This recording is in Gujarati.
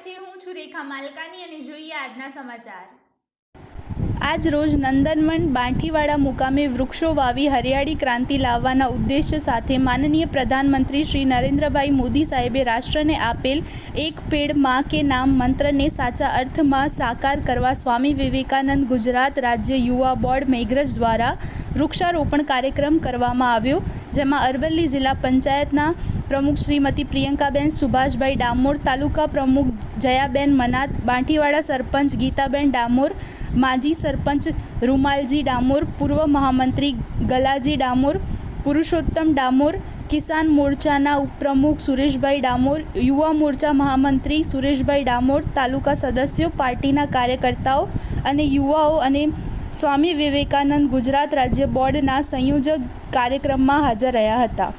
છે. હું છું રેખા માલકાની અને જોઈએ આજના સમાચાર. આજ રોજ નંદનવન બાંઠીવાડા મુકામે વૃક્ષો વાવી હરિયાળી ક્રાંતિ લાવવાના ઉદ્દેશ્ય સાથે માનનીય પ્રધાનમંત્રી શ્રી નરેન્દ્રભાઈ મોદી સાહેબે રાષ્ટ્રને આપેલ એક પેડ માં કે નામ મંત્રને સાચા અર્થમાં સાકાર કરવા સ્વામી વિવેકાનંદ ગુજરાત રાજ્ય યુવા બોર્ડ મેઘરજ દ્વારા વૃક્ષારોપણ કાર્યક્રમ કરવામાં આવ્યો, જેમાં અરવલ્લી જિલ્લા પંચાયતના પ્રમુખ શ્રીમતી પ્રિયંકાબેન સુભાષભાઈ ડામોર, તાલુકા પ્રમુખ જયાબેન મનાત, બાંઠીવાડા સરપંચ ગીતાબેન ડામોર, માજી સરપંચ રૂમાલજી ડામોર, પૂર્વ મહામંત્રી ગલાજી ડામોર, પુરુષોત્તમ ડામોર, કિસાન મોરચાના ઉપપ્રમુખ સુરેશભાઈ ડામોર, યુવા મોરચા મહામંત્રી સુરેશભાઈ ડામોર, તાલુકા સદસ્યો, પાર્ટીના કાર્યકર્તાઓ અને યુવાઓ અને સ્વામી વિવેકાનંદ ગુજરાત રાજ્ય બોર્ડના સંયોજક કાર્યક્રમમાં હાજર રહ્યા હતા.